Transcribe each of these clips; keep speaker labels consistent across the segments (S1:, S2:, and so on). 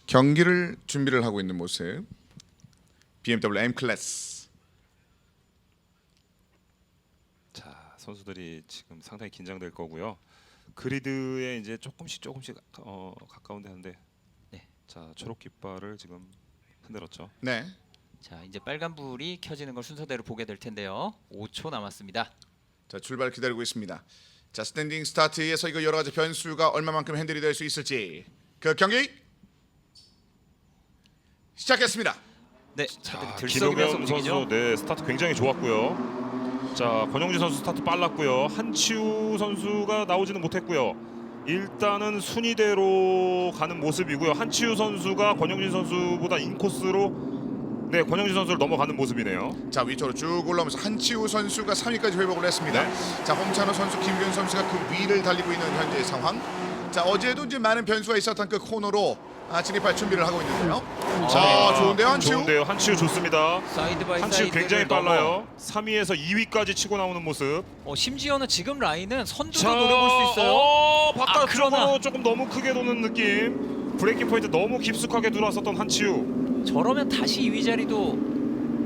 S1: 경기를 준비를 하고 있는 모습. BMW M 클래스.
S2: 자, 선수들이 지금 상당히 긴장될 거고요. 그리드에 이제 조금씩 가까운데 하는데,
S3: 네.
S2: 자, 초록 깃발을 지금 흔들었죠.
S1: 네.
S3: 자, 이제 빨간불이 켜지는 걸 순서대로 보게 될 텐데요. 5초 남았습니다.
S1: 자, 출발 기다리고 있습니다. 자, 스탠딩 스타트에서 이거 여러 가지 변수가 얼마만큼 핸들이 될 수 있을지 그 경기 시작했습니다.
S3: 네,
S2: 자,
S3: 차들이 들썩이면서
S2: 김효겸
S3: 움직이죠.
S2: 선수 네, 스타트 굉장히 좋았고요. 자, 권영진 선수 스타트 빨랐고요. 한치우 선수가 나오지는 못했고요. 일단은 순위대로 가는 모습이고요. 한치우 선수가 권영진 선수보다 인코스로 권영진 선수를 넘어가는 모습이네요.
S1: 자, 위쪽으로 쭉 올라오면서 한치우 선수가 3위까지 회복을 했습니다.
S2: 네.
S1: 자, 홍찬호 선수, 김규현 선수가 그 위를 달리고 있는 현재 상황. 자, 어제도 이제 많은 변수가 있었던 그 코너로 진입할 준비를 하고 있는데요. 자, 좋은데요, 한치우.
S2: 좋은데요. 한치우 좋습니다.
S3: 사이드 바이
S2: 한치우
S3: 사이드를
S2: 굉장히
S3: 넘어.
S2: 빨라요. 3위에서 2위까지 치고 나오는 모습.
S3: 심지어는 지금 라인은 선두도 노려볼 수 있어요.
S2: 바깥쪽으로
S3: 그러나
S2: 조금 너무 크게 도는 느낌. 브레이킹 포인트 너무 깊숙하게 들어왔었던 한치우.
S3: 저러면 다시 2위 자리도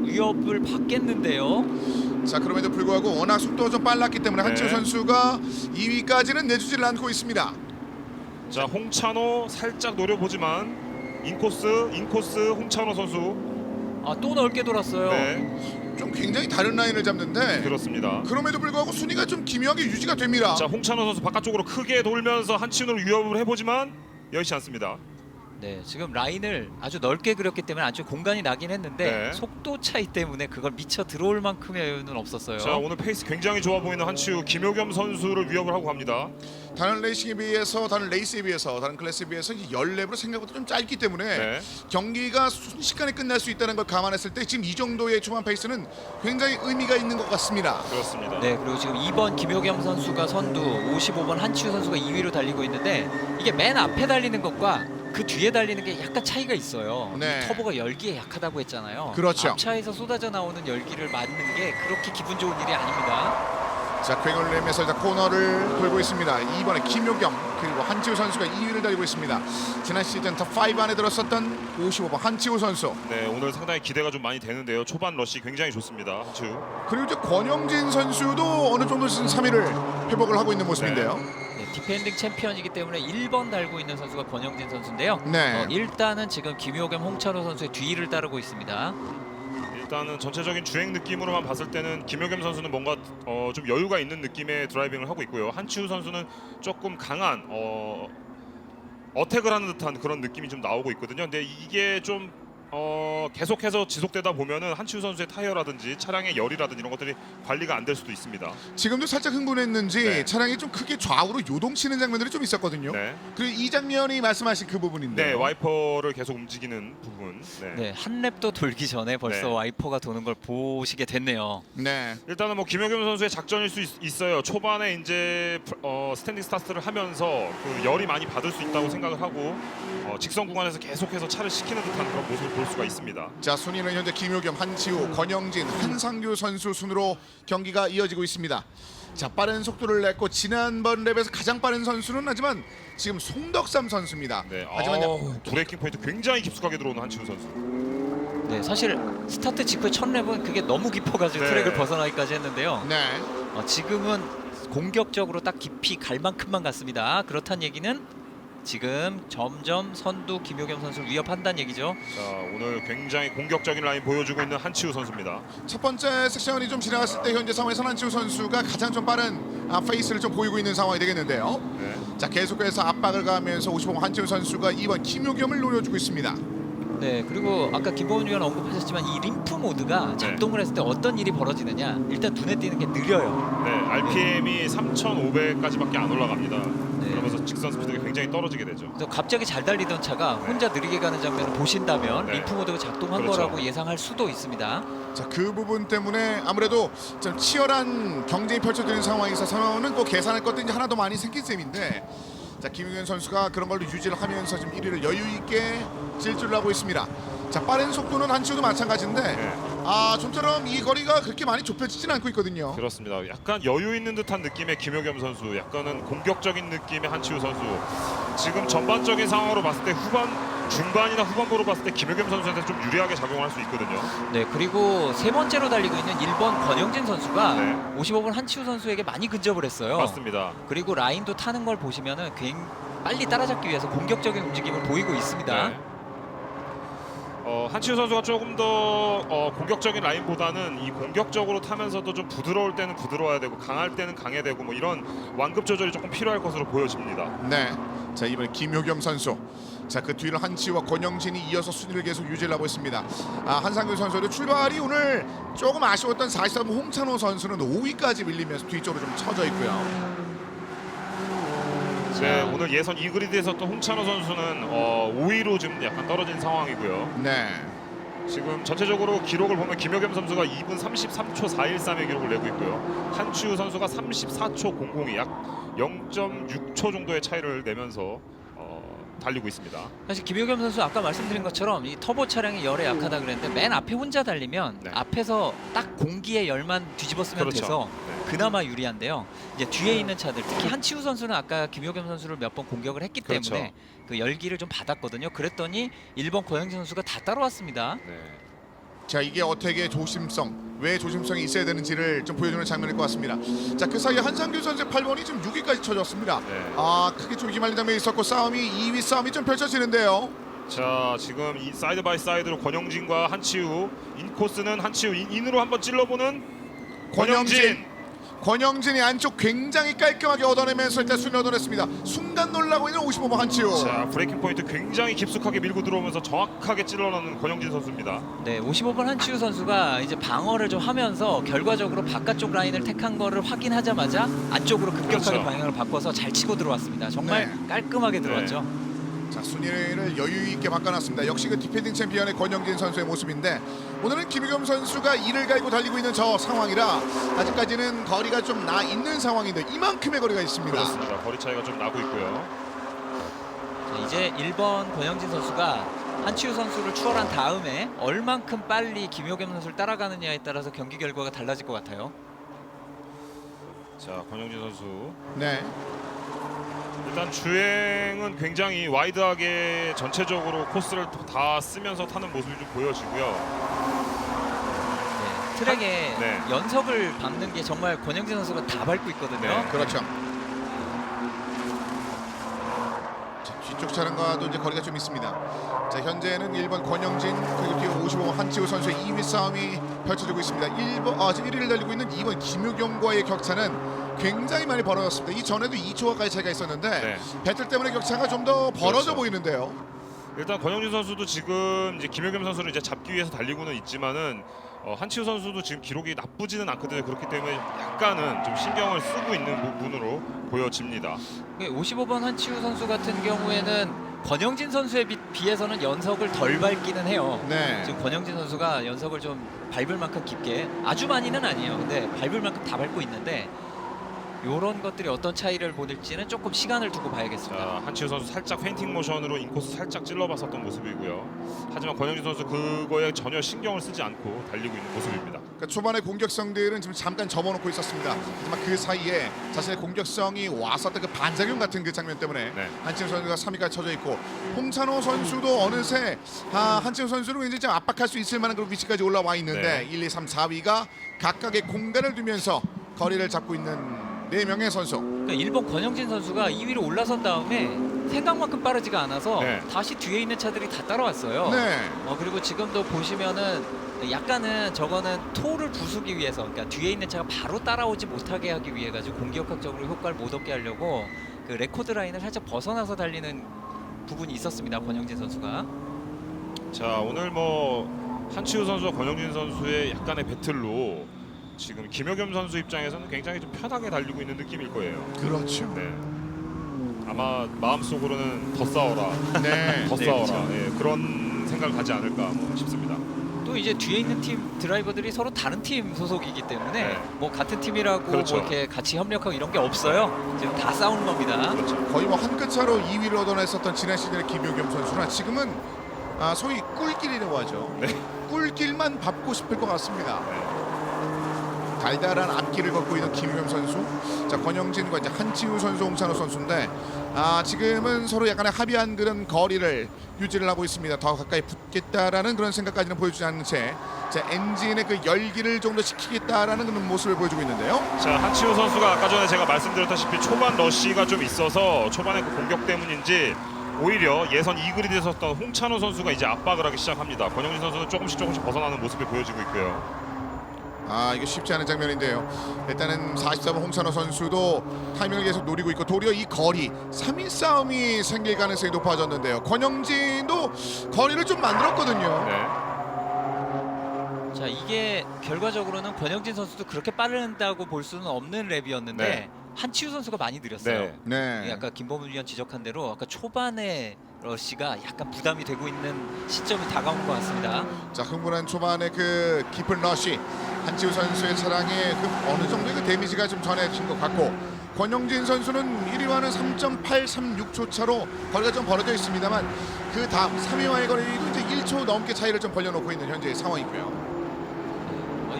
S3: 위협을 받겠는데요.
S1: 자, 그럼에도 불구하고 워낙 속도가 좀 빨랐기 때문에
S2: 네.
S1: 한치우 선수가 2위까지는 내주지를 않고 있습니다.
S2: 자, 홍찬호 살짝 노려보지만 인코스 홍찬호 선수.
S3: 또 넓게 돌았어요.
S2: 네,
S1: 좀 굉장히 다른 라인을 잡는데
S2: 그렇습니다.
S1: 그럼에도 불구하고 순위가 좀 기묘하게 유지가 됩니다.
S2: 자, 홍찬호 선수 바깥쪽으로 크게 돌면서 한치우로 위협을 해보지만 여의치 않습니다.
S3: 네, 지금 라인을 아주 넓게 그렸기 때문에 아주 공간이 나긴 했는데
S2: 네.
S3: 속도 차이 때문에 그걸 미쳐 들어올 만큼의 여유는 없었어요.
S2: 자, 오늘 페이스 굉장히 좋아 보이는 한치우 김효겸 선수를 위협을 하고 갑니다.
S1: 다른 레이싱에 비해서, 다른 레이스에 비해서, 다른 클래스에 비해서 이 10랩으로 생각보다 좀 짧기 때문에
S2: 네.
S1: 경기가 순식간에 끝날 수 있다는 걸 감안했을 때 지금 이 정도의 초반 페이스는 굉장히 의미가 있는 것 같습니다.
S2: 그렇습니다.
S3: 네, 그리고 지금 2번 김효겸 선수가 선두, 55번 한치우 선수가 2위로 달리고 있는데 이게 맨 앞에 달리는 것과 그 뒤에 달리는 게 약간 차이가 있어요.
S1: 네.
S3: 이 터보가 열기에 약하다고 했잖아요.
S1: 그렇죠.
S3: 앞차에서 쏟아져 나오는 열기를 맞는 게 그렇게 기분 좋은 일이 아닙니다.
S1: 자, 쾌걸 내면서 자, 코너를 돌고 있습니다. 2번에 김효겸 그리고 한치우 선수가 2위를 달리고 있습니다. 지난 시즌 탑5 안에 들었었던 55번 한치우 선수.
S2: 네, 오늘 상당히 기대가 좀 많이 되는데요. 초반 러시 굉장히 좋습니다. 한치우.
S1: 그리고 이제 권영진 선수도 어느 정도 지금 3위를 회복을 하고 있는 모습인데요.
S3: 네, 디펜딩 챔피언이기 때문에 1번 달고 있는 선수가 권영진 선수인데요.
S1: 네.
S3: 일단은 지금 김효겸, 홍찬호 선수의 뒤를 따르고 있습니다.
S2: 일단은 전체적인 주행 느낌으로만 봤을 때는 김효겸 선수는 뭔가 좀 여유가 있는 느낌의 드라이빙을 하고 있고요. 한치우 선수는 조금 강한 어택을 하는 듯한 그런 느낌이 좀 나오고 있거든요. 근데 이게 좀 계속해서 지속되다 보면은 한치우 선수의 타이어라든지 차량의 열이라든지 이런 것들이 관리가 안 될 수도 있습니다.
S1: 지금도 살짝 흥분했는지
S2: 네.
S1: 차량이 좀 크게 좌우로 요동치는 장면들이 좀 있었거든요.
S2: 네.
S1: 그리고 이 장면이 말씀하신 그 부분인데.
S2: 네, 와이퍼를 계속 움직이는 부분. 네.
S3: 네, 한 랩도 돌기 전에 벌써
S2: 네.
S3: 와이퍼가 도는 걸 보시게 됐네요.
S1: 네.
S2: 일단은 뭐 김효겸 선수의 작전일 수 있어요. 초반에 이제 스탠딩 스타트를 하면서 그 열이 많이 받을 수 있다고 생각을 하고 직선 구간에서 계속해서 차를 시키는 듯한 그런 모습을 볼 수가 있습니다.
S1: 자, 순위는 현재 김효겸, 한치우, 권영진, 한상규 선수 순으로 경기가 이어지고 있습니다. 자, 빠른 속도를 냈고 지난번 랩에서 가장 빠른 선수는 하지만 지금 송덕삼 선수입니다.
S2: 네,
S1: 하지만
S2: 브레이킹 포인트 굉장히 깊숙하게 들어오는 한치우 선수.
S3: 네, 사실 스타트 직후의 첫 랩은 그게 너무 깊어가지고
S2: 네.
S3: 트랙을 벗어나기까지 했는데요.
S1: 네.
S3: 지금은 공격적으로 딱 깊이 갈 만큼만 갔습니다. 그렇다는 얘기는 지금 점점 선두 김효겸 선수를 위협한다는 얘기죠.
S2: 자, 오늘 굉장히 공격적인 라인 보여주고 있는 한치우 선수입니다.
S1: 첫 번째 섹션이 좀 지나갔을 때 현재 상황에서 한치우 선수가 가장 좀 빠른 페이스를 좀 보이고 있는 상황이 되겠는데요.
S2: 네.
S1: 자, 계속해서 압박을 가하면서 55번 한치우 선수가 2번 김효겸을 노려주고 있습니다.
S3: 네, 그리고 아까 김보은 위원 언급하셨지만 이 림프 모드가 작동을 했을 때 어떤 일이 벌어지느냐, 일단 눈에 띄는 게 느려요.
S2: 네, RPM이 3,500까지밖에 안 올라갑니다.
S3: 네.
S2: 그러면서 직선 스피드가 굉장히 떨어지게 되죠.
S3: 그래서 갑자기 잘 달리던 차가 혼자 느리게 가는 장면을 보신다면
S2: 네.
S3: 림프 모드가 작동한
S2: 그렇죠.
S3: 거라고 예상할 수도 있습니다.
S1: 자, 그 부분 때문에 아무래도 좀 치열한 경쟁이 펼쳐지는 상황에 있어서는 꼭 계산할 것들이 하나 더 많이 생긴 셈인데, 자, 김효겸 선수가 그런 걸로 유지를 하면서 지금 1위를 여유 있게 질주를 하고 있습니다. 자, 빠른 속도는 한치우도 마찬가지인데
S2: 네.
S1: 좀처럼 이 거리가 그렇게 많이 좁혀지진 않고 있거든요.
S2: 그렇습니다. 약간 여유 있는 듯한 느낌의 김효겸 선수, 약간은 공격적인 느낌의 한치우 선수. 지금 전반적인 상황으로 봤을 때 후반 중반이나 후반부로 봤을 때 김효겸 선수한테 좀 유리하게 작용할 수 있거든요.
S3: 네, 그리고 세 번째로 달리고 있는 1번 권영진 선수가
S2: 네.
S3: 55번 한치우 선수에게 많이 근접을 했어요.
S2: 맞습니다.
S3: 그리고 라인도 타는 걸 보시면은 굉장히 빨리 따라잡기 위해서 공격적인 움직임을 보이고 있습니다.
S2: 네. 한치우 선수가 조금 더 공격적인 라인보다는 이 공격적으로 타면서도 좀 부드러울 때는 부드러워야 되고 강할 때는 강해야 되고 뭐 이런 완급 조절이 조금 필요할 것으로 보여집니다.
S1: 네. 자, 이번에 김효겸 선수. 자, 그 뒤를 한치와 권영진이 이어서 순위를 계속 유지를 하고 있습니다. 한상규 선수의 출발이 오늘 조금 아쉬웠던 43번 홍찬호 선수는 5위까지 밀리면서 뒤쪽으로 좀 처져 있고요.
S2: 네, 오늘 예선 2그리드에서 또 홍찬호 선수는 5위로 지금 약간 떨어진 상황이고요.
S1: 네.
S2: 지금 전체적으로 기록을 보면 김효겸 선수가 2분 33초 413의 기록을 내고 있고요. 한치우 선수가 34초 002, 약 0.6초 정도의 차이를 내면서 달리고 있습니다.
S3: 사실 김효겸 선수 아까 말씀드린 것처럼 이 터보 차량이 열에 약하다 그랬는데 맨 앞에 혼자 달리면
S2: 네.
S3: 앞에서 딱 공기의 열만 뒤집었으면
S2: 그렇죠.
S3: 돼서
S2: 네.
S3: 그나마 유리한데요. 이제 뒤에 있는 차들, 특히 한치우 선수는 아까 김효겸 선수를 몇 번 공격을 했기
S2: 그렇죠.
S3: 때문에 그 열기를 좀 받았거든요. 그랬더니 1번 고영진 선수가 다 따라왔습니다.
S2: 네.
S1: 자, 이게 어떻게 조심성, 왜 조심성이 있어야 되는지를 좀 보여주는 장면일 것 같습니다. 자, 그 사이에 한상규 선수의 8번이 지금 6위까지 쳐졌습니다.
S2: 네.
S1: 크게 좀 이기말린 장면이 있었고 싸움이 2위 싸움이 좀 펼쳐지는데요.
S2: 자, 지금 이 사이드 바이 사이드로 권영진과 한치우, 인코스는 한치우, 인으로 한번 찔러보는
S1: 권영진이 안쪽 굉장히 깔끔하게 얻어내면서 일단 순위 얻어냈습니다. 순간 놀라고 있는 55번 한치우.
S2: 자, 브레이킹 포인트 굉장히 깊숙하게 밀고 들어오면서 정확하게 찔러넣는 권영진 선수입니다.
S3: 네, 55번 한치우 선수가 이제 방어를 좀 하면서 결과적으로 바깥쪽 라인을 택한 거를 확인하자마자 안쪽으로 급격하게
S2: 그렇죠.
S3: 방향을 바꿔서 잘 치고 들어왔습니다. 정말
S1: 네.
S3: 깔끔하게 들어왔죠.
S1: 자, 순위를 여유 있게 바꿔놨습니다. 역시 그 디펜딩 챔피언의 권영진 선수의 모습인데 오늘은 김효겸 선수가 이를 갈고 달리고 있는 저 상황이라 아직까지는 거리가 좀 나 있는 상황인데 이만큼의 거리가 있습니다.
S2: 그렇습니다. 거리 차이가 좀 나고 있고요.
S3: 자, 이제 1번 권영진 선수가 한치우 선수를 추월한 다음에 얼만큼 빨리 김효겸 선수를 따라가느냐에 따라서 경기 결과가 달라질 것 같아요.
S2: 자, 권영진 선수.
S1: 네.
S2: 일단 주행은 굉장히 와이드하게 전체적으로 코스를 다 쓰면서 타는 모습이 좀 보여지고요.
S3: 네, 트랙에
S2: 네.
S3: 연석을 밟는 게 정말 권영진 선수가 다 밟고 있거든요.
S2: 네.
S1: 그렇죠. 자, 뒤쪽 차량과도 이제 거리가 좀 있습니다. 자, 현재는 1번 권영진 그리고 뒤에 55번 한치우 선수의 2위 싸움이 펼쳐지고 있습니다. 지금 1위를 달리고 있는 2번 김효겸과의 격차는 굉장히 많이 벌어졌습니다. 이 전에도 2초 가까이 차이가 있었는데
S2: 네.
S1: 배틀 때문에 격차가 좀 더 벌어져
S2: 그렇죠.
S1: 보이는데요.
S2: 일단 권영진 선수도 지금 이제 김효겸 선수를 이제 잡기 위해서 달리고는 있지만은 한치우 선수도 지금 기록이 나쁘지는 않거든요. 그렇기 때문에 약간은 좀 신경을 쓰고 있는 부분으로 보여집니다.
S3: 55번 한치우 선수 같은 경우에는 권영진 선수에 비해서는 연석을 덜 밟기는 해요.
S1: 네.
S3: 지금 권영진 선수가 연석을 좀 밟을 만큼 깊게, 아주 많이는 아니에요. 근데 밟을 만큼 다 밟고 있는데 이런 것들이 어떤 차이를 보일지는 조금 시간을 두고 봐야겠습니다.
S2: 자, 한치우 선수 살짝 페인팅 모션으로 인코스 살짝 찔러봤었던 모습이고요. 하지만 권영진 선수 그거에 전혀 신경을 쓰지 않고 달리고 있는 모습입니다.
S1: 그러니까 초반에 공격성들은 지금 잠깐 접어놓고 있었습니다. 하지만 그 사이에 자신의 공격성이 왔었던 그 반작용 같은 그 장면 때문에
S2: 네.
S1: 한치우 선수가 3위까지 쳐져 있고 홍찬호 선수도 어느새 한치우 선수를 굉장히 좀 압박할 수 있을 만한 그런 위치까지 올라와 있는데
S2: 네.
S1: 1, 2, 3, 4위가 각각의 공간을 두면서 거리를 잡고 있는 4명의 선수.
S3: 그러니까 1번 권영진 선수가 2위로 올라선 다음에 생각만큼 빠르지가 않아서
S2: 네.
S3: 다시 뒤에 있는 차들이 다 따라왔어요.
S1: 네.
S3: 그리고 지금도 보시면은 약간은 저거는 토를 부수기 위해서, 그러니까 뒤에 있는 차가 바로 따라오지 못하게 하기 위해 가지고 공격적으로 효과를 못 얻게 하려고 그 레코드 라인을 살짝 벗어나서 달리는 부분이 있었습니다. 권영진 선수가.
S2: 자, 오늘 뭐 한치우 선수와 권영진 선수의 약간의 배틀로 지금 김효겸 선수 입장에서는 굉장히 좀 편하게 달리고 있는 느낌일 거예요.
S1: 그렇죠.
S2: 네. 아마 마음속으로는 더 싸워라,
S1: 네.
S2: 더
S3: 네,
S2: 싸워라.
S3: 그렇죠.
S2: 예, 그런 생각을 가지 않을까 싶습니다.
S3: 또 이제 뒤에 있는 팀 드라이버들이 서로 다른 팀 소속이기 때문에
S2: 네.
S3: 뭐 같은 팀이라고
S2: 그렇죠.
S3: 뭐 이렇게 같이 협력하고 이런 게 없어요. 지금 다 싸우는 겁니다.
S2: 그렇죠.
S1: 거의 뭐 한 끗 차로 2위를 얻어냈었던 지난 시즌의 김효겸 선수나 지금은 소위 꿀길이라고 하죠.
S2: 네.
S1: 꿀길만 밟고 싶을 것 같습니다.
S2: 네.
S1: 달달한 앞길을 걷고 있는 김효겸 선수. 자, 권영진과 이제 한치우 선수, 홍찬호 선수인데 지금은 서로 약간의 합의한 그런 거리를 유지를 하고 있습니다. 더 가까이 붙겠다라는 그런 생각까지는 보여주지 않는 채 엔진의 그 열기를 좀 더 식히겠다라는 그런 모습을 보여주고 있는데요.
S2: 자, 한치우 선수가 아까 전에 제가 말씀드렸다시피 초반 러쉬가 좀 있어서 초반에 그 공격 때문인지 오히려 예선 2그리드에 섰던 홍찬호 선수가 이제 압박을 하기 시작합니다. 권영진 선수는 조금씩 벗어나는 모습을 보여주고 있고요.
S1: 이게 쉽지 않은 장면인데요. 일단은 44번 홍찬호 선수도 타이밍을 계속 노리고 있고 도리어 이 거리 3위 싸움이 생길 가능성이 높아졌는데요. 권영진도 거리를 좀 만들었거든요.
S2: 네.
S3: 자, 이게 결과적으로는 권영진 선수도 그렇게 빠른다고 볼 수는 없는 랩이었는데
S2: 네.
S3: 한치우 선수가 많이 느렸어요.
S2: 네.
S1: 네.
S3: 아까 김범준 위원 지적한 대로 아까 초반에 러시가 약간 부담이 되고 있는 시점이 다가온 것 같습니다.
S1: 자, 흥분한 초반에 그 깊은 러쉬 한치우 선수의 차량에 그 어느 정도의 그 데미지가 좀 전해진 것 같고 권영진 선수는 1위와는 3.836초 차로 거리가 좀 벌어져 있습니다만 그 다음 3위와의 거리도 이제 1초 넘게 차이를 좀 벌려놓고 있는 현재의 상황이고요.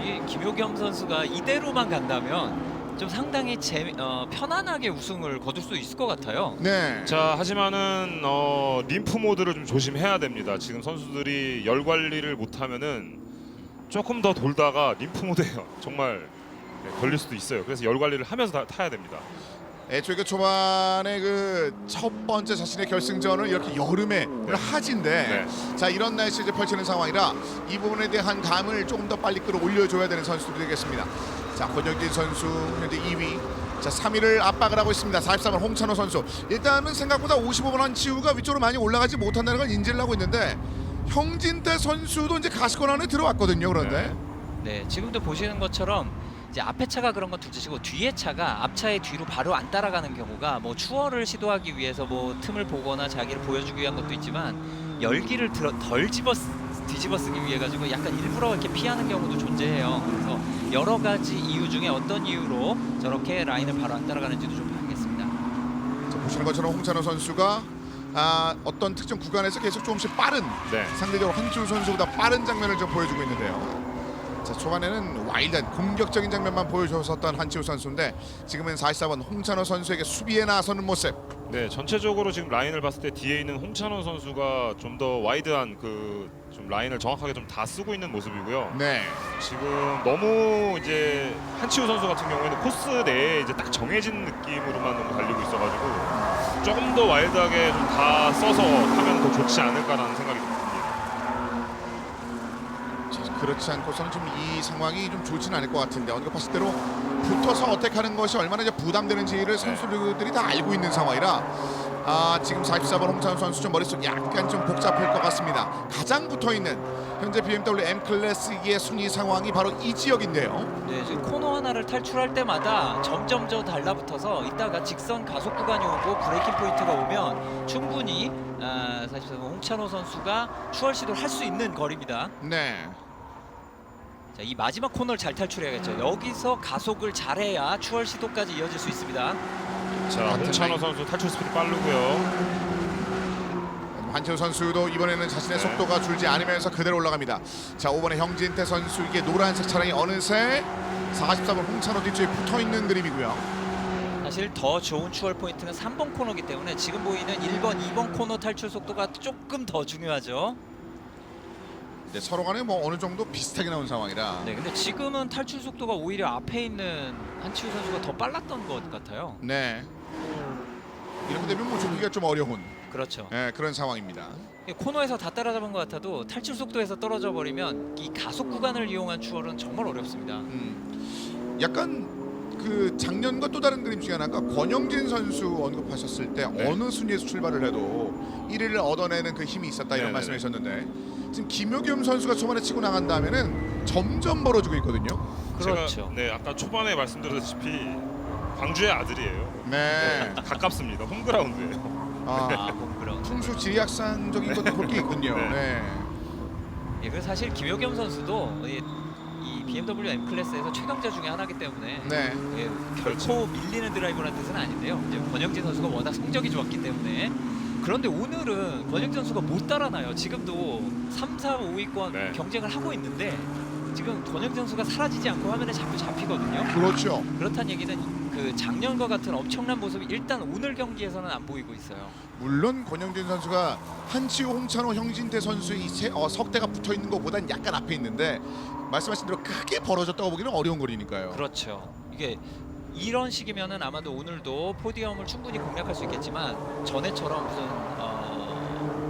S3: 이 김효겸 선수가 이대로만 간다면 좀 상당히 편안하게 우승을 거둘 수 있을 것 같아요.
S1: 네.
S2: 자, 하지만은 림프 모드를 좀 조심해야 됩니다. 지금 선수들이 열 관리를 못하면은 조금 더 돌다가 림프 모드에 정말 걸릴 수도 있어요. 그래서 열 관리를 하면서 타야 됩니다.
S1: 애초에 그 초반에 그 첫 번째 자신의 결승전을 이렇게 여름에 하진데 자, 이런 날씨에 이제 펼치는 상황이라 이 부분에 대한 감을 조금 더 빨리 끌어올려줘야 되는 선수들이 되겠습니다. 자, 권영진 선수 현재 2위. 자, 3위를 압박을 하고 있습니다. 43번 홍찬호 선수. 일단은 생각보다 55번 한치우가 위쪽으로 많이 올라가지 못한다는 걸 인지를 하고 있는데 형진태 선수도 이제 가시권 안에 들어왔거든요. 그런데
S3: 네, 지금도 보시는 것처럼 이제 앞에 차가 그런 건 둘째치고 뒤에 차가 앞차의 뒤로 바로 안 따라가는 경우가 뭐 추월을 시도하기 위해서 뭐 틈을 보거나 자기를 보여주기 위한 것도 있지만 열기를 덜 뒤집어 쓰기 위해 가지고 약간 일부러 이렇게 피하는 경우도 존재해요. 그래서 여러 가지 이유 중에 어떤 이유로 저렇게 라인을 바로 안 따라가는지도 좀 봐야겠습니다.
S1: 자, 보시는 것처럼 홍찬호 선수가 어떤 특정 구간에서 계속 조금씩 빠른 상대적으로 한치우 선수보다 빠른 장면을 좀 보여주고 있는데요. 자, 초반에는 와일드한 공격적인 장면만 보여줬었던 한치우 선수인데 지금은 44번 홍찬호 선수에게 수비에 나서는 모습.
S2: 네, 전체적으로 지금 라인을 봤을 때 뒤에 있는 홍찬호 선수가 좀 더 와이드한 좀 라인을 정확하게 좀 다 쓰고 있는 모습이고요.
S1: 네.
S2: 지금 너무 이제 한치우 선수 같은 경우에는 코스 내에 이제 딱 정해진 느낌으로만 너무 달리고 있어가지고 조금 더 와일드하게 좀 다 써서 하면 더 좋지 않을까라는 생각이 듭니다.
S1: 그렇지 않고서는 좀 이 상황이 좀 좋지는 않을 것 같은데 언급하실 대로 붙어서 어택하는 것이 얼마나 이제 부담되는지를 선수들이 다 알고 있는 상황이라 지금 44번 홍찬호 선수 좀 머릿속 약간 좀 복잡할 것 같습니다. 가장 붙어있는 현재 BMW M 클래스의 순위 상황이 바로 이 지역인데요.
S3: 네, 지금 코너 하나를 탈출할 때마다 점점 더 달라붙어서 이따가 직선 가속 구간이 오고 브레이킹 포인트가 오면 충분히 44번 홍찬호 선수가 추월 시도를 할 수 있는 거리입니다.
S1: 네.
S3: 자, 이 마지막 코너를 잘 탈출해야겠죠. 여기서 가속을 잘해야 추월 시도까지 이어질 수 있습니다.
S2: 자, 홍찬호 선수 탈출 스피드 빠르고요.
S1: 한치우 선수도 이번에는 자신의 속도가 줄지 않으면서 그대로 올라갑니다. 자, 5번의 형진태 선수 이게 노란색 차량이 어느새 44번 홍찬호 뒤쪽에 붙어있는 그림이고요.
S3: 사실 더 좋은 추월 포인트는 3번 코너이기 때문에 지금 보이는 1번, 2번 코너 탈출 속도가 조금 더 중요하죠.
S1: 네, 서로 간에 뭐 어느 정도 비슷하게 나온 상황이라.
S3: 네, 근데 지금은 탈출 속도가 오히려 앞에 있는 한치우 선수가 더 빨랐던 것 같아요.
S1: 네. 이렇게 되면 뭐 좋기가 좀 어려운
S3: 그렇죠.
S1: 그런 상황입니다.
S3: 코너에서 다 따라잡은 것 같아도 탈출 속도에서 떨어져 버리면 이 가속 구간을 이용한 추월은 정말 어렵습니다.
S1: 약간 그 작년과 또 다른 그림 중에 하나가 권영진 선수 언급하셨을 때 어느 순위에서 출발을 해도 1위를 얻어내는 그 힘이 있었다 이런 말씀이셨는데 지금 김효겸 선수가 초반에 치고 나간 다음에는 점점 벌어지고 있거든요.
S3: 그렇죠.
S2: 제가 아까 초반에 말씀드렸다시피 광주의 아들이에요.
S1: 네.
S2: 가깝습니다. 홈그라운드예요.
S3: 홈그라운드.
S1: 풍수 지리학상적인 것도 볼 게 있군요. 네.
S3: 예, 그래서 사실 김효겸 선수도 이 BMW M 클래스에서 최강자 중에 하나이기 때문에
S1: 네.
S3: 예, 결코 밀리는 드라이버라는 뜻은 아닌데요. 이제 권영진 선수가 워낙 성적이 좋았기 때문에 그런데 오늘은 권영진 선수가 못 따라나요. 지금도 3, 4, 5위권 경쟁을 하고 있는데 지금 권영진 선수가 사라지지 않고 화면에 자꾸 잡히거든요.
S1: 그렇죠.
S3: 그렇다는 얘기는 그 작년과 같은 엄청난 모습이 일단 오늘 경기에서는 안 보이고 있어요.
S1: 물론 권영진 선수가 한치우, 홍찬호, 형진태 선수의 석대가 붙어 있는 것보단 약간 앞에 있는데 말씀하신 대로 크게 벌어졌다고 보기는 어려운 거리니까요.
S3: 그렇죠. 이게 이런 식이면은 아마도 오늘도 포디움을 충분히 공략할 수 있겠지만 전에처럼 무슨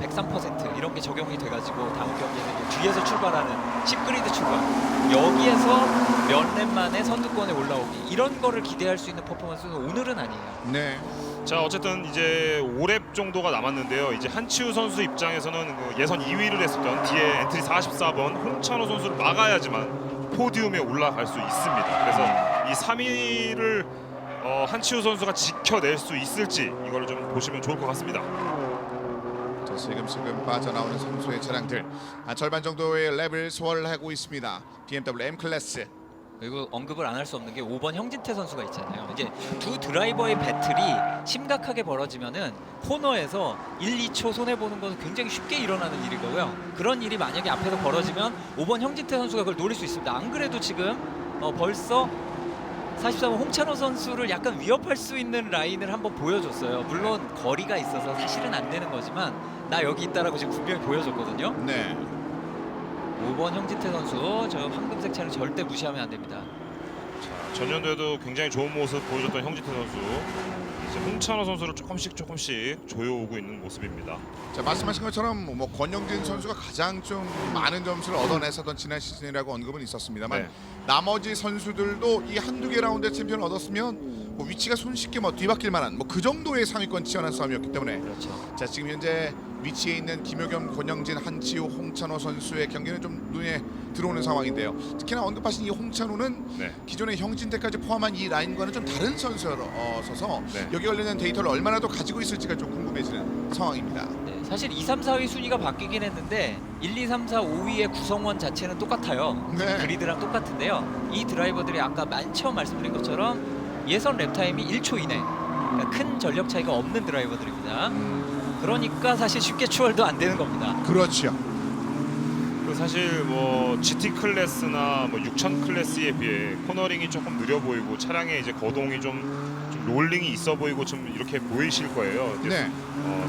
S3: 103% 이런 게 적용이 돼가지고 다음 경기에는 이제 뒤에서 출발하는 10그리드 출발 여기에서 몇 랩 만에 선두권에 올라오기 이런 거를 기대할 수 있는 퍼포먼스는 오늘은 아니에요.
S1: 네.
S2: 자 어쨌든 이제 5랩 정도가 남았는데요. 이제 한치우 선수 입장에서는 그 예선 2위를 했었던 뒤에 엔트리 44번 홍찬호 선수를 막아야지만 포디움에 올라갈 수 있습니다. 그래서 이 3위를 한치우 선수가 지켜낼 수 있을지 이걸 좀 보시면 좋을 것 같습니다.
S1: 자, 지금 빠져나오는 선수의 차량들 절반 정도의 랩을 소화를 하고 있습니다. BMW M 클래스.
S3: 그리고 언급을 안 할 수 없는 게 5번 형진태 선수가 있잖아요. 이제 두 드라이버의 배틀이 심각하게 벌어지면은 코너에서 1, 2초 손해 보는 것은 굉장히 쉽게 일어나는 일이고요. 그런 일이 만약에 앞에서 벌어지면 5번 형진태 선수가 그걸 노릴 수 있습니다. 안 그래도 지금 벌써 44번 홍찬호 선수를 약간 위협할 수 있는 라인을 한번 보여줬어요. 물론 거리가 있어서 사실은 안 되는 거지만 나 여기 있다라고 지금 분명히 보여줬거든요.
S1: 네.
S3: 5번 형진태 선수 저 황금색 차를 절대 무시하면 안 됩니다.
S2: 전년도에도 굉장히 좋은 모습 보여줬던 형진태 선수 이제 홍찬호 선수를 조금씩 조여오고 있는 모습입니다.
S1: 자, 말씀하신 것처럼 뭐 권영진 선수가 가장 좀 많은 점수를 얻어냈었던 지난 시즌이라고 언급은 있었습니다만
S2: 네.
S1: 나머지 선수들도 이 한두 개 라운드 챔피언을 얻었으면 뭐 위치가 손쉽게 뭐 뒤바뀔 만한 뭐 그 정도의 상위권 치열한 싸움이었기 때문에
S3: 그렇죠.
S1: 자, 지금 현재 위치에 있는 김효겸, 권영진, 한치우, 홍찬호 선수의 경기는 좀 눈에 들어오는 상황인데요. 특히나 언급하신 이 홍찬호는
S2: 네.
S1: 기존의 형진태까지 포함한 이 라인과는 좀 다른 선수여서
S2: 네.
S1: 여기 관련된 데이터를 얼마나 더 가지고 있을지가 좀 궁금해지는 상황입니다.
S3: 네, 사실 2, 3, 4위 순위가 바뀌긴 했는데 1, 2, 3, 4, 5위의 구성원 자체는 똑같아요.
S1: 네.
S3: 그리드랑 똑같은데요. 이 드라이버들이 아까 처음 말씀드린 것처럼 예선 랩 타임이 1초 이내. 그러니까 큰 전력 차이가 없는 드라이버들입니다. 그러니까 사실 쉽게 추월도 안 되는 겁니다.
S1: 그렇죠.
S2: 그 사실 뭐 GT 클래스나 뭐 6000 클래스에 비해 코너링이 조금 느려 보이고 차량의 이제 거동이 좀 롤링이 있어 보이고 좀 이렇게 보이실 거예요. 이제
S1: 네.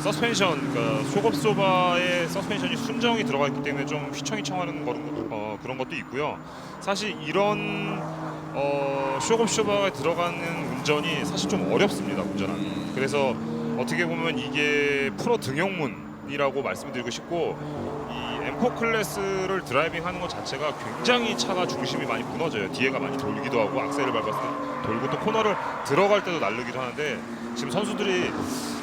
S2: 서스펜션, 그러니까 소급소바의 서스펜션이 순정이 들어가 있기 때문에 좀 휘청휘청하는 그런 것도 있고요. 사실 이런 쇼급쇼바가 들어가는 운전이 사실 좀 어렵습니다. 운전하기. 그래서 어떻게 보면 이게 프로 등용문이라고 말씀드리고 싶고 이 M4 클래스를 드라이빙하는 것 자체가 굉장히 차가 중심이 많이 무너져요. 뒤에가 많이 돌기도 하고 악셀을 밟았을 때 돌고 또 코너를 들어갈 때도 날르기도 하는데 지금 선수들이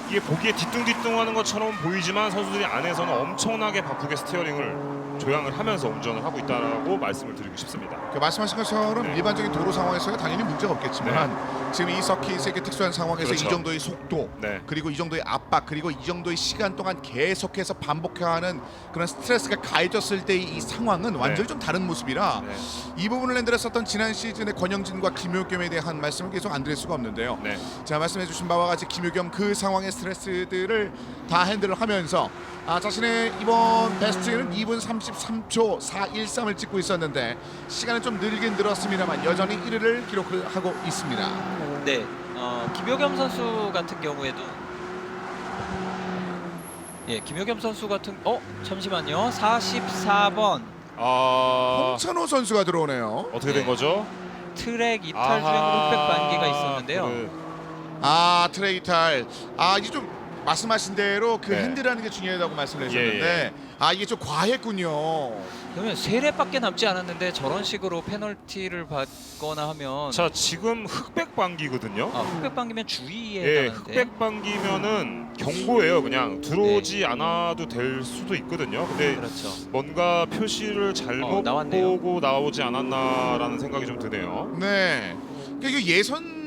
S2: 이게 보기에 뒤뚱뒤뚱하는 것처럼 보이지만 선수들이 안에서는 엄청나게 바쁘게 스티어링을 조향을 하면서 운전을 하고 있다고 말씀을 드리고 싶습니다.
S1: 그 말씀하신 것처럼
S2: 네.
S1: 일반적인 도로 상황에서야 당연히 문제가 없겠지만 지금 이 서킷의 이렇게 특수한 상황에서
S2: 그렇죠.
S1: 이 정도의 속도
S2: 네.
S1: 그리고 이 정도의 압박 그리고 이 정도의 시간 동안 계속해서 반복해야 하는 그런 스트레스가 가해졌을 때 이 상황은 완전히 좀 다른 모습이라
S2: 네.
S1: 이 부분을 랜드렸었던 지난 시즌의 권영진과 김효겸에 대한 말씀을 계속 안 드릴 수가 없는데요.
S2: 네.
S1: 자, 말씀해주신 바와 같이 김효겸 그 상황의 스트레스들을 다 핸들을 하면서 자신의 이번 베스트는 2분 33초 413을 찍고 있었는데 시간은 좀 늘긴 늘었습니다만 여전히 1위를 기록을 하고 있습니다.
S3: 네, 김효겸 선수 같은 경우에도 김효겸 선수 같은 잠시만요. 44번
S1: 홍찬호 선수가 들어오네요.
S2: 어떻게 된
S3: 네.
S2: 거죠?
S3: 트랙 이탈 중으로 흑백 반기가 있었는데요.
S1: 트랙 이탈. 이게 좀 말씀하신 대로 그
S2: 네.
S1: 핸들하는 게 중요하다고 말씀을 해주셨는데 이게 좀 과했군요.
S3: 그러면 3랩밖에 남지 않았는데 저런 식으로 페널티를 받거나 하면
S2: 자 지금 흑백 방기거든요.
S3: 흑백 반기면 주의에
S2: 예,
S3: 해당하는데
S2: 흑백 방기면은 경고예요. 그냥 들어오지 않아도 될 수도 있거든요. 근데
S3: 그렇죠.
S2: 뭔가 표시를 잘못
S3: 나왔네요.
S2: 보고 나오지 않았나라는 생각이 좀 드네요.
S1: 네. 그러니까 이게 예선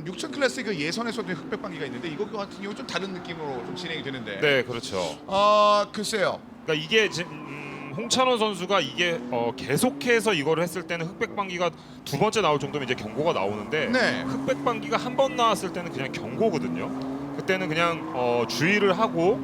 S1: 6000 클래스의 그 예선에서도 흑백 방기가 있는데 이거 같은 경우 좀 다른 느낌으로 좀 진행이 되는데.
S2: 네, 그렇죠.
S1: 글쎄요.
S2: 그러니까 이게 홍찬호 선수가 이게 계속해서 이거를 했을 때는 흑백 방기가 두 번째 나올 정도면 이제 경고가 나오는데
S1: 네.
S2: 흑백 방기가 한 번 나왔을 때는 그냥 경고거든요. 그때는 그냥 주의를 하고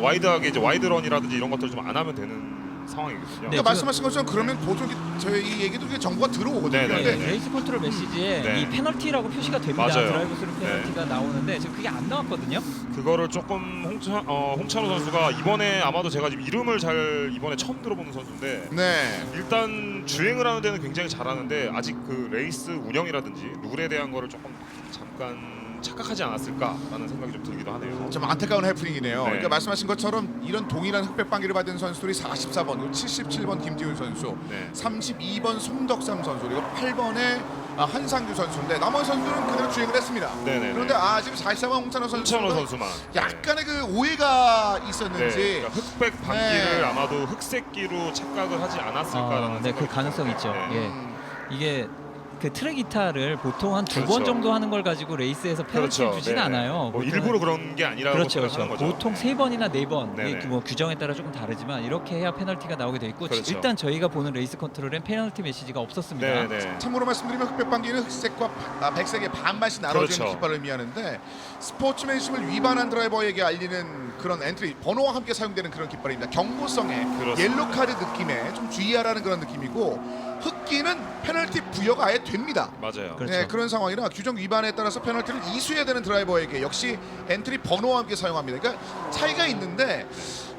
S2: 와이드하게 이제 와이드런이라든지 이런 것들 좀 안 하면 되는 상황이거든요.
S1: 그러니까
S3: 네,
S1: 말씀하신 것처럼 그러면 보통 저희 이 얘기도 이게 정보가 들어오거든요.
S2: 네, 네,
S1: 근데
S2: 네.
S3: 레이스 컨트롤 메시지에
S2: 네.
S3: 이 페널티라고 표시가 됩니다.
S2: 맞아요.
S3: 드라이브 스루 페널티가 나오는데 지금 그게 안 나왔거든요.
S2: 그거를 조금 홍찬호 선수가 이번에 아마도 제가 지금 이름을 잘 이번에 처음 들어보는 선수인데
S1: 네.
S2: 일단 주행을 하는 데는 굉장히 잘하는데 아직 그 레이스 운영이라든지 룰에 대한 거를 조금 잠깐 착각하지 않았을까라는 생각이 좀 들기도 하네요.
S1: 좀 안타까운 해프닝이네요.
S2: 네.
S1: 그러니까 말씀하신 것처럼 이런 동일한 흑백 방기를 받은 선수들이 44번, 그리고 77번 김지훈 선수,
S2: 네.
S1: 32번 송덕삼 선수, 그리고 8번에 한상규 선수인데 나머지 선수들은 그대로 주행을 했습니다.
S2: 네네네.
S1: 그런데 지금 44번 홍찬호 선수
S2: 홍찬호 선수만
S1: 약간의 그 오해가
S2: 네.
S1: 있었는지
S2: 그러니까 흑백 방기를
S1: 네.
S2: 아마도 흑색기로 착각을 하지 않았을까라는
S3: 네, 그
S2: 생각이
S3: 가능성
S2: 듭니다.
S3: 있죠.
S2: 네.
S3: 예. 이게 그 트랙 이탈을 보통 한 두 번
S2: 그렇죠.
S3: 정도 하는 걸 가지고 레이스에서 페널티를 주진
S2: 네.
S3: 않아요.
S2: 뭐
S3: 보통은-
S2: 일부러 그런 게 아니라고
S3: 그렇죠,
S2: 생각하는
S3: 그렇죠.
S2: 거죠.
S3: 보통 세 번이나 네 번,
S2: 네네.
S3: 뭐 규정에 따라 조금 다르지만 이렇게 해야 페널티가 나오게 돼 있고
S2: 그렇죠.
S3: 일단 저희가 보는 레이스 컨트롤엔 페널티 메시지가 없었습니다.
S2: 네, 네.
S1: 참고로 말씀드리면 흑백 방기는 흑색과 백색의 반반씩 나눠지는
S2: 그렇죠.
S1: 깃발을 의미하는데 스포츠맨십을 위반한 드라이버에게 알리는 그런 엔트리 번호와 함께 사용되는 그런 깃발입니다. 경고성의
S2: 그렇습니다.
S1: 옐로 카드 느낌에 좀 주의하라는 그런 느낌이고 흑기는 페널티 부여가 아예 됩니다.
S2: 맞아요.
S3: 그렇죠.
S1: 네, 그런 상황이라 규정 위반에 따라서 페널티를 이수해야 되는 드라이버에게 역시 엔트리 번호와 함께 사용합니다. 그러니까 차이가 있는데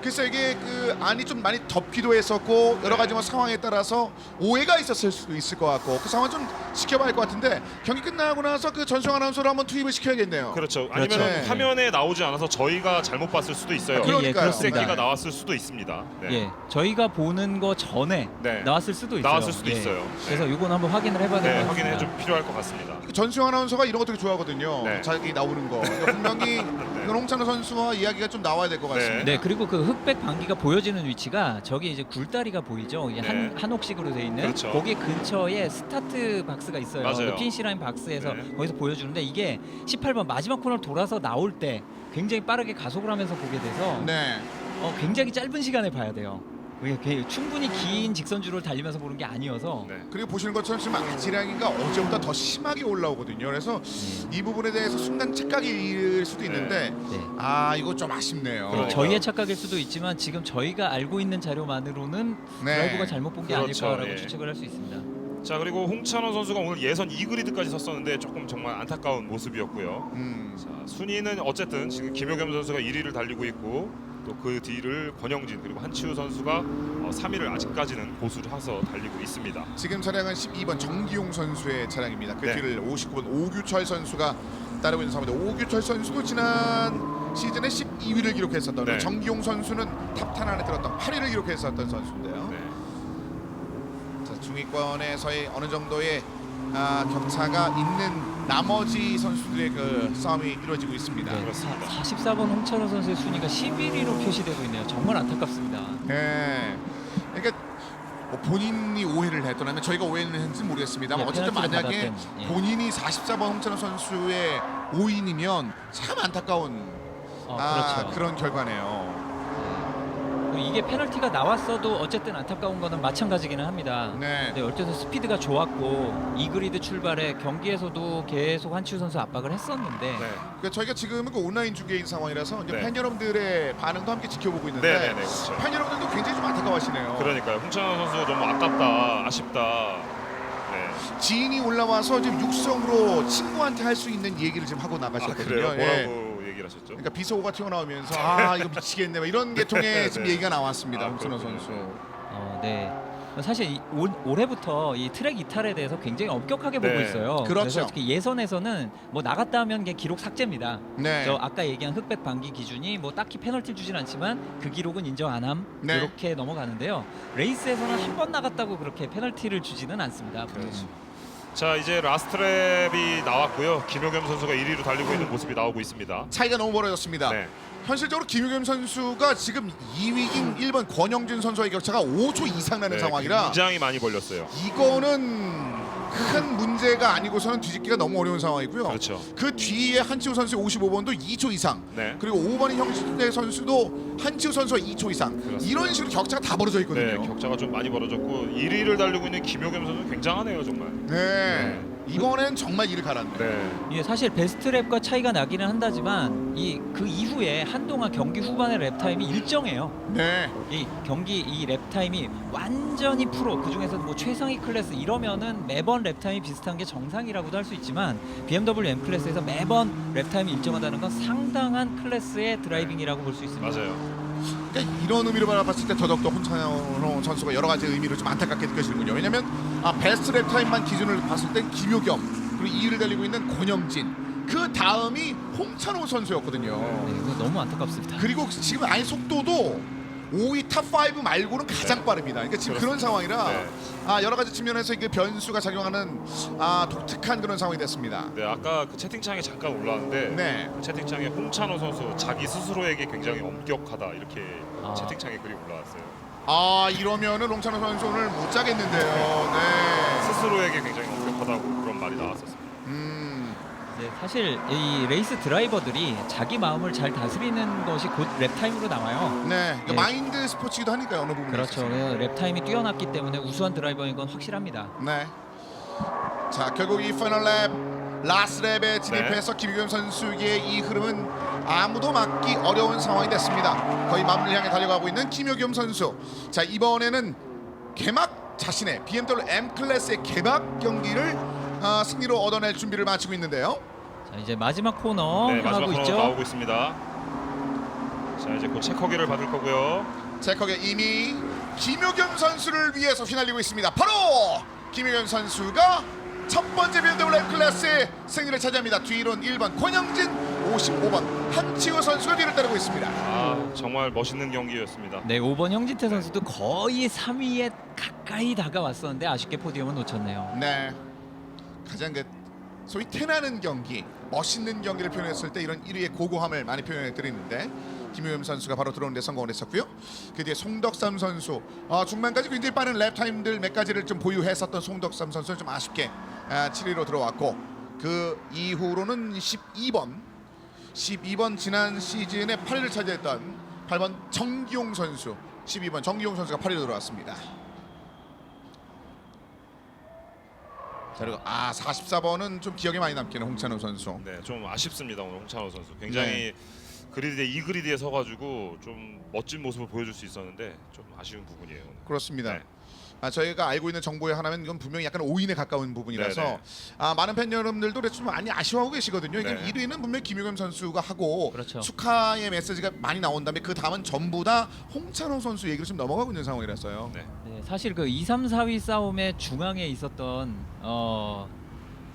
S1: 글쎄 이게 그 안이 좀 많이 덮기도 했었고 여러 가지 뭐 상황에 따라서 오해가 있었을 수도 있을 것 같고 그 상황 좀 지켜봐야 할 것 같은데 경기 끝나고 나서 그 전수영 아나운서를 한번 투입을 시켜야겠네요.
S2: 그렇죠. 아니면
S1: 그렇죠.
S2: 화면에 나오지 않아서 저희가 잘못 봤을 수도 있어요.
S1: 그러니까요.
S3: 그렇습니다.
S2: 흑색기가 나왔을 수도 있습니다. 네.
S3: 예, 저희가 보는 거 전에
S2: 네.
S3: 나왔을 수도 있어요.
S2: 나왔을 수도
S3: 예.
S2: 있어요. 네.
S3: 그래서 이건 한번 확인을 해봐야 될
S2: 네,
S3: 것
S2: 확인해
S3: 같습니다.
S2: 좀 필요할 것 같습니다.
S1: 전수영 아나운서가 이런 거 되게 좋아하거든요.
S2: 네.
S1: 자기 나오는 거. 그러니까 분명히 이건 홍찬호 선수와 이야기가 좀 나와야 될 것 같습니다.
S3: 네, 그리고 그 흑백 방기가 보여지는 위치가 저기 이제 굴다리가 보이죠. 이게
S2: 네.
S3: 한옥식으로 돼 있는
S2: 그렇죠.
S3: 거기 근처에 스타트 박스가 있어요.
S2: 맞아요.
S3: 그 피니시 라인 박스에서
S2: 네.
S3: 거기서 보여주는데 이게 18번 마지막 코너를 돌아서 나올 때 굉장히 빠르게 가속을 하면서 보게 돼서
S1: 네.
S3: 굉장히 짧은 시간에 봐야 돼요. 그게 충분히 긴 직선주를 달리면서 보는 게 아니어서
S2: 네.
S1: 그리고 보시는 것처럼 지금 아치량이가 어제보다 더 심하게 올라오거든요. 그래서 이 부분에 대해서 순간 착각일 수도 있는데
S3: 네.
S1: 이거 좀 아쉽네요.
S2: 그러니까요.
S3: 저희의 착각일 수도 있지만 지금 저희가 알고 있는 자료만으로는
S1: 네.
S3: 드라이브가 잘못 본 게
S2: 그렇죠,
S3: 아닐까라고
S2: 예.
S3: 추측을 할 수 있습니다.
S2: 자, 그리고 홍찬호 선수가 오늘 예선 2그리드까지 섰었는데 조금 정말 안타까운 모습이었고요. 자, 순위는 어쨌든 지금 김효겸 선수가 1위를 달리고 있고 또 그 뒤를 권영진 그리고 한치우 선수가 3위를 아직까지는 고수를 해서 달리고 있습니다.
S1: 지금 차량은 12번 정기용 선수의 차량입니다. 그
S2: 네.
S1: 뒤를 59번 오규철 선수가 따르고 있는 상황인데 오규철 선수도 지난 시즌에 12위를 기록했었던
S2: 네.
S1: 정기용 선수는 탑10 안에 들었던 8위를 기록했었던 선수인데요.
S2: 네.
S1: 자, 중위권에서의 어느 정도의 격차가 있는 나머지 선수들의 그 싸움이 이루어지고 있습니다.
S3: 네,
S2: 그렇습니다.
S3: 44번 홍찬호 선수의 순위가 11위로 표시되고 있네요. 정말 안타깝습니다.
S1: 네. 그러니까 뭐 본인이 오해를 했던 아니면 저희가 오해를 했는지 모르겠습니다만
S3: 네,
S1: 어쨌든
S3: 페널티를
S1: 만약에
S3: 받았던, 예.
S1: 본인이 44번 홍찬호 선수의 오인이면 참 안타까운
S3: 그렇죠.
S1: 그런 결과네요.
S3: 이게 페널티가 나왔어도 어쨌든 안타까운 거는 마찬가지기는 합니다.
S1: 네.
S3: 네, 어쨌든 스피드가 좋았고 이 그리드 출발에 경기에서도 계속 한치우 선수 압박을 했었는데
S2: 네.
S1: 그러니까 저희가 지금은 그 온라인 중계인 상황이라서 이제
S2: 네.
S1: 팬 여러분들의 반응도 함께 지켜보고 있는데
S2: 네, 네, 네, 그렇죠.
S1: 팬 여러분들도 굉장히 좀 안타까워하시네요.
S2: 그러니까요. 홍찬호 선수 너무 아깝다, 아쉽다. 네.
S1: 지인이 올라와서 지금 육성으로 친구한테 할 수 있는 얘기를 지금 하고 나가셨거든요.
S2: 그래요?
S1: 예.
S2: 뭐라고 얘기를 하셨죠?
S1: 그러니까 비속어가 튀어나오면서 이거 미치겠네 막 이런 계통의 지금
S2: 네.
S1: 얘기가 나왔습니다. 홍찬호
S2: 그렇군요.
S1: 선수.
S3: 네. 사실 올해부터 이 트랙 이탈에 대해서 굉장히 엄격하게 보고
S2: 네.
S3: 있어요.
S1: 그렇죠.
S3: 그래서 특히 예선에서는 뭐 나갔다 하면 이게 기록 삭제입니다.
S1: 네.
S3: 저 아까 얘기한 흑백 방기 기준이 뭐 딱히 페널티 주진 않지만 그 기록은 인정 안 함.
S1: 네.
S3: 이렇게 넘어가는데요. 레이스에서는 한 번 나갔다고 그렇게 페널티를 주지는 않습니다.
S2: 그렇죠. 자, 이제 라스트 랩이 나왔고요. 김효겸 선수가 1위로 달리고 있는 모습이 나오고 있습니다.
S1: 차이가 너무 벌어졌습니다.
S2: 네.
S1: 현실적으로 김유겸 선수가 지금 2위인 1번 권영준 선수와의 격차가 5초 이상 나는
S2: 네,
S1: 상황이라
S2: 굉장히 많이 벌렸어요.
S1: 이거는 큰 문제가 아니고서는 뒤집기가 너무 어려운 상황이고요.
S2: 그렇죠.
S1: 그 뒤에 한치우 선수 55번도 2초 이상.
S2: 네.
S1: 그리고 5번인 형신대 선수도 한치우 선수와 2초 이상.
S2: 그렇습니다.
S1: 이런 식으로 격차가 다 벌어져 있거든요.
S2: 네, 격차가 좀 많이 벌어졌고 1위를 달리고 있는 김효겸 선수 굉장하네요, 정말.
S1: 네. 이번엔 정말 이를 갈았네.
S2: 네.
S3: 예, 사실 베스트 랩과 차이가 나기는 한다지만 그 이후에 한동안 경기 후반의 랩 타임이 일정해요.
S1: 네.
S3: 이 경기 이 랩 타임이 완전히 프로, 그 중에서 뭐 최상위 클래스 이러면은 매번 랩 타임이 비슷한 게 정상이라고도 할 수 있지만 BMW M 클래스에서 매번 랩 타임이 일정하다는 건 상당한 클래스의 드라이빙이라고 볼 수 있습니다.
S2: 맞아요.
S1: 그러니까 이런 의미로 바라봤을 때 더더욱더 홍찬호 선수가 여러 가지 의미로 좀 안타깝게 느껴지는군요. 왜냐하면 베스트 랩 타임만 기준을 봤을 때 김효겸 그리고 2위를 달리고 있는 권영진 그 다음이 홍찬호 선수였거든요.
S3: 네, 이거 너무 안타깝습니다.
S1: 그리고 지금 아예 속도도 5위 탑5 말고는 가장 빠릅니다. 그러니까 지금 그런 상황이라
S2: 네.
S1: 여러 가지 측면에서 이게 변수가 작용하는 독특한 그런 상황이 됐습니다.
S2: 네, 아까 그 채팅창에 잠깐 올라왔는데
S1: 네.
S2: 그 채팅창에 홍찬호 선수 자기 스스로에게 굉장히 엄격하다 이렇게
S3: 아.
S2: 채팅창에 글이 올라왔어요.
S1: 이러면은 홍찬호 선수 오늘 못 자겠는데요. 네.
S2: 스스로에게 굉장히 엄격하다고 그런 말이 나왔었습니다.
S3: 네, 사실 이 레이스 드라이버들이 자기 마음을 잘 다스리는 것이 곧 랩 타임으로 나와요.
S1: 네. 그러니까
S3: 예.
S1: 마인드 스포츠기도 하니까요. 어느 부분에
S3: 그렇죠.
S1: 있어서.
S3: 랩 타임이 뛰어났기 때문에 우수한 드라이버인 건 확실합니다.
S1: 네. 자, 결국 이 파이널 랩 라스트 랩에 진입해서 김유겸 선수의 이 흐름은 아무도 막기 어려운 상황이 됐습니다. 거의 마무리를 향해 달려가고 있는 김유겸 선수. 자, 이번에는 개막 자신의 BMW M 클래스의 개막 경기를 승리로 얻어낼 준비를 마치고 있는데요.
S3: 자, 이제 마지막 코너
S2: 네, 마지막
S3: 향하고
S2: 코너
S3: 있죠.
S2: 나오고 있습니다. 자, 이제 곧 체커기를 받을 거고요.
S1: 체커게 이미 김유겸 선수를 위해서 휘날리고 있습니다. 바로 김유겸 선수가 첫 번째 BMW M 클래스의 승리를 차지합니다. 뒤로는 1번 권영진, 55번 한치호 선수가 뒤를 따르고 있습니다.
S2: 정말 멋있는 경기였습니다.
S3: 네, 5번 형진태 선수도 거의 3위에 가까이 다가왔었는데 아쉽게 포디움은 놓쳤네요.
S1: 네, 가장 소위 태나는 경기, 멋있는 경기를 표현했을 때 이런 1위의 고고함을 많이 표현해 드리는데 김유겸 선수가 바로 들어오는 데 성공을 했었고요. 그 뒤에 송덕삼 선수 중반까지 굉장히 빠른 랩 타임들 몇 가지를 좀 보유했었던 송덕삼 선수는 좀 아쉽게 7위로 들어왔고 그 이후로는 12번 지난 시즌에 8위를 차지했던 8번 정기용 선수, 12번 정기용 선수가 8위로 들어왔습니다. 자, 그리고 44번은 좀 기억에 많이 남기는 홍찬호 선수.
S2: 네, 좀 아쉽습니다. 오늘 홍찬호 선수 굉장히 그리드에 이 그리드에 서가지고 좀 멋진 모습을 보여줄 수 있었는데 좀 아쉬운 부분이에요. 오늘.
S1: 그렇습니다.
S2: 네.
S1: 저희가 알고 있는 정보에 하나면 이건 분명히 약간 오인에 가까운 부분이라서
S2: 네네.
S1: 많은 팬 여러분들도 좀 많이 아쉬워하고 계시거든요. 이게
S2: 네.
S1: 1위는 분명히 김유겸 선수가 하고
S3: 그렇죠.
S1: 축하의 메시지가 많이 나온 다음에 그 다음은 전부 다 홍찬호 선수 얘기를 좀 넘어가고 있는 상황이라서요.
S2: 네.
S3: 네, 사실 그 2, 3, 4위 싸움의 중앙에 있었던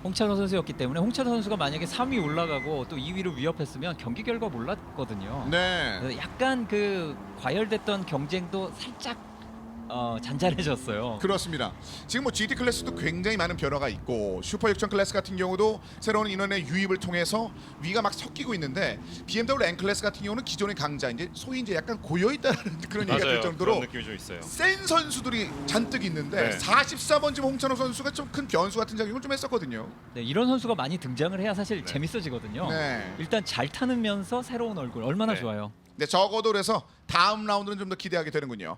S3: 홍찬호 선수였기 때문에 홍찬호 선수가 만약에 3위 올라가고 또 2위를 위협했으면 경기 결과 몰랐거든요.
S1: 네.
S3: 그래서 약간 그 과열됐던 경쟁도 살짝 잔잔해졌어요.
S1: 그렇습니다. 지금 뭐 GT 클래스도 굉장히 많은 변화가 있고 슈퍼 6000 클래스 같은 경우도 새로운 인원의 유입을 통해서 위가 막 섞이고 있는데 BMW M 클래스 같은 경우는 기존의 강자 이제 소위 이제 약간 고여 있다는 그런 얘기가 될
S2: 맞아요.
S1: 정도로
S2: 그런 느낌이 좀 있어요.
S1: 센 선수들이 잔뜩 있는데
S2: 네.
S1: 44번 지금 홍찬호 선수가 좀 큰 변수 같은 작용을 좀 했었거든요.
S3: 네, 이런 선수가 많이 등장을 해야 사실
S2: 네.
S3: 재밌어지거든요.
S1: 네.
S3: 일단 잘 타는면서 새로운 얼굴 얼마나
S2: 네.
S3: 좋아요.
S1: 네, 적어도 그래서 다음 라운드는 좀 더 기대하게 되는군요.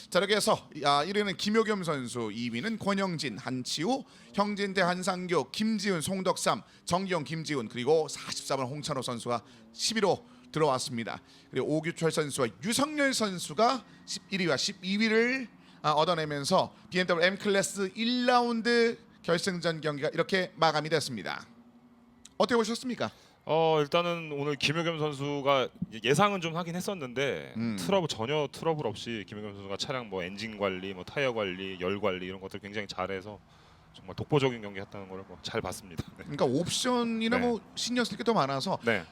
S1: 자, 이렇게 해서 1위는 김효겸 선수, 2위는 권영진, 한치우, 형진대 한상교, 김지훈, 송덕삼, 정기영, 김지훈 그리고 44번 홍찬호 선수가 10위로 들어왔습니다. 그리고 오규철 선수와 유성열 선수가 11위와 12위를 얻어내면서 BMW M 클래스 1라운드 결승전 경기가 이렇게 마감이 됐습니다. 어떻게 보셨습니까?
S2: 일단은 오늘 김효겸 선수가 예상은 좀 하긴 했었는데 전혀 트러블 없이 김효겸 선수가 차량 뭐 엔진 관리, 뭐 타이어 관리, 열 관리 이런 것들 굉장히 잘해서 정말 독보적인 경기했다는 걸 잘 봤습니다. 네.
S1: 그러니까 옵션이나
S2: 네.
S1: 뭐 신경 쓸 게 더 많아서
S2: 네.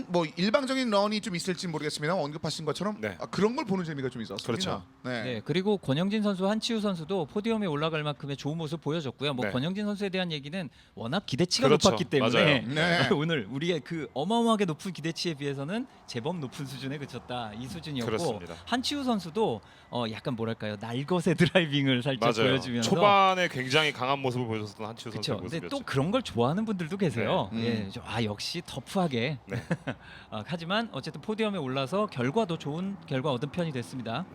S1: 뭐 일방적인 런이 좀 있을지 모르겠습니다. 언급하신 것처럼
S2: 네.
S1: 그런 걸 보는 재미가 좀 있었습니다.
S2: 그렇죠.
S1: 네.
S3: 네, 그리고 권영진 선수, 한치우 선수도 포디움에 올라갈 만큼의 좋은 모습 보여줬고요. 뭐
S2: 네.
S3: 권영진 선수에 대한 얘기는 워낙 기대치가
S2: 그렇죠.
S3: 높았기 때문에
S1: 맞아요. 네.
S3: 오늘 우리의 그 어마어마하게 높은 기대치에 비해서는 제법 높은 수준에 그쳤다 이 수준이었고
S2: 그렇습니다.
S3: 한치우 선수도 약간 뭐랄까요 날것의 드라이빙을 살짝
S2: 맞아요.
S3: 보여주면서
S2: 초반에 굉장히 강한 모습을 보여줬던 한치우 선수의
S3: 그렇죠. 근데
S2: 모습이었죠.
S3: 또 그런 걸 좋아하는 분들도 계세요.
S1: 네.
S3: 예, 역시 터프하게
S2: 네.
S3: 하지만 어쨌든 포디엄에 올라서 결과도 좋은 결과 얻은 편이 됐습니다.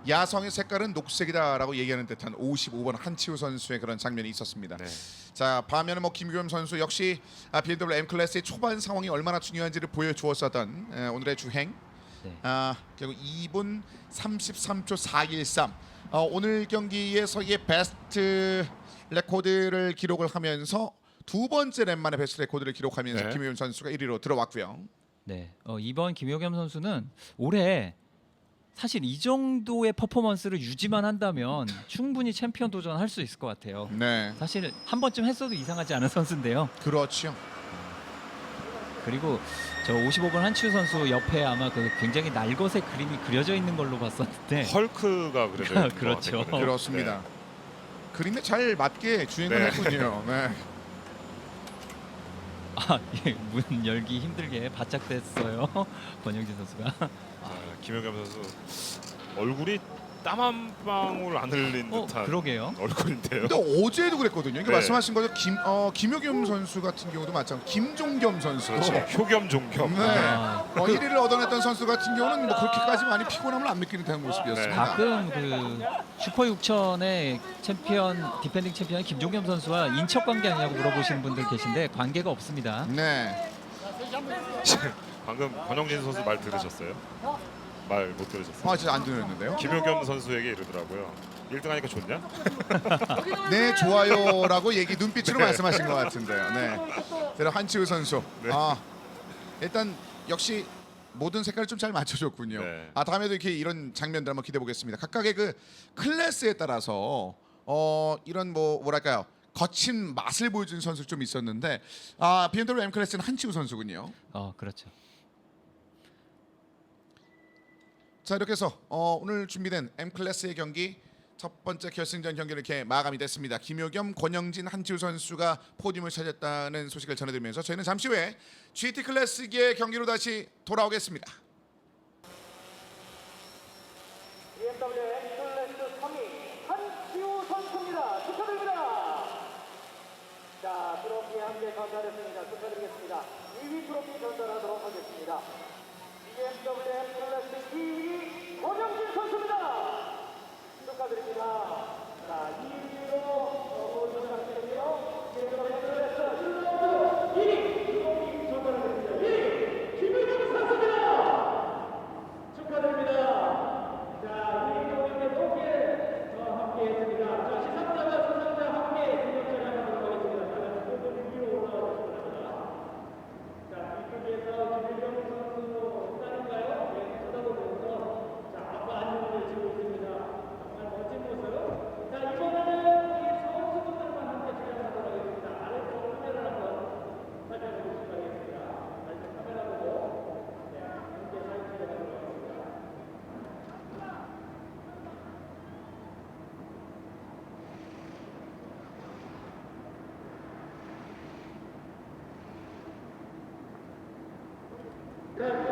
S1: 야성의 색깔은 녹색이다라고 얘기하는 듯한 55번 한치우 선수의 그런 장면이 있었습니다.
S2: 네.
S1: 자, 반면에 뭐 김규현 선수 역시 BMW M 클래스의 초반 상황이 얼마나 중요한지를 보여주었었던 오늘의 주행.
S3: 네.
S1: 결국 2분 33초 413. 오늘 경기에서의 베스트 레코드를 기록을 하면서 두 번째 랩 만에 베스트 레코드를 기록하면서
S2: 네.
S1: 김규현 선수가 1위로 들어왔고요.
S3: 네. 이번 김효겸 선수는 올해 사실 이 정도의 퍼포먼스를 유지만 한다면 충분히 챔피언 도전할 수 있을 것 같아요.
S1: 네,
S3: 사실 한 번쯤 했어도 이상하지 않은 선수인데요.
S1: 그렇죠.
S3: 그리고 저 55번 한치우 선수 옆에 아마 그 굉장히 날것의 그림이 그려져 있는 걸로 봤었는데
S2: 헐크가 그려져 있는
S3: 그렇죠.
S2: 것 같거든요.
S1: 그렇습니다. 그림에 잘 맞게 주행을
S2: 네.
S1: 했군요. 네.
S3: 문 열기 힘들게 바짝 됐어요. 권영진 선수가.
S2: 자, 김효겸 선수 얼굴이 땀 한 방울 안 흘린 듯한
S3: 그러게요.
S2: 얼굴인데요.
S1: 근데 어제도 그랬거든요. 이게
S2: 네.
S1: 말씀하신 거죠. 김효겸 선수 같은 경우도 마찬가지. 김종겸 선수.
S2: 그렇죠. 효겸 종겸.
S1: 네.
S3: 아,
S1: 1위를 얻어냈던 선수 같은 경우는 뭐 그렇게까지 많이 피곤함을 안 느끼는 듯한 모습이었습니다.
S3: 가끔 그 슈퍼 6천의 챔피언 디펜딩 챔피언 김종겸 선수와 인척 관계 아니냐고 물어보시는 분들 계신데 관계가 없습니다.
S1: 네.
S2: 방금 권영진 선수 말 들으셨어요? 말 못 들으셨어요?
S1: 진짜 안 들었는데요.
S2: 김효겸 선수에게 이러더라고요. 1등하니까 좋냐?
S1: 네, 좋아요라고 얘기 눈빛으로
S2: 네.
S1: 말씀하신 것 같은데요. 네. 그리고 한치우 선수.
S2: 네.
S1: 일단 역시 모든 색깔을 좀 잘 맞춰줬군요.
S2: 네.
S1: 다음에도 이렇게 이런 장면들 한번 기대해 보겠습니다. 각각의 그 클래스에 따라서 이런 뭐랄까요 거친 맛을 보여준 선수 좀 있었는데 BMW M 클래스는 한치우 선수군요.
S3: 그렇죠.
S1: 자, 이렇게 해서 오늘 준비된 M 클래스의 경기 첫 번째 결승전 경기를 이렇게 마감이 됐습니다. 김효겸, 권영진, 한치우 선수가 포디움을 차지했다는 소식을 전해드리면서 저희는 잠시 후에 GT 클래스의 경기로 다시 돌아오겠습니다.
S4: BMW M 클래스 3위 한치우 선수입니다. 축하드립니다. 자, 트로피 함께 전달했습니다. 축하드리겠습니다. 2위 트로피 전달하도록 하겠습니다. BMW M 클래스 2위 권영진 선수입니다. 축하드립니다. 자, 2위로 모두 함께해요. BMW M 클래스 1위 트로피 전달하겠습니다. 1위 김유경 선수입니다. 축하드립니다. 자, 이 경기에 높게 함께했습니다. 자, 시상자와 수상자 함께 기념 촬영하도록 하겠습니다. 다 같이 모두 위로 올라오시기 바랍니다. 자, 이쪽에서 김유경 선수 딸인가요? 네, 쳐다보면서 자, 아빠 안녕을 외치고 있습니다. 정말 멋진 모습. 자, 이번에는 이 선수분들만 함께 촬영하도록 하겠습니다. 아래쪽 카메라를 한번 살펴보시기 바라겠습니다. 아래쪽 카메라 보고 네, 함께 사진 촬영하도록 하겠습니다. 자,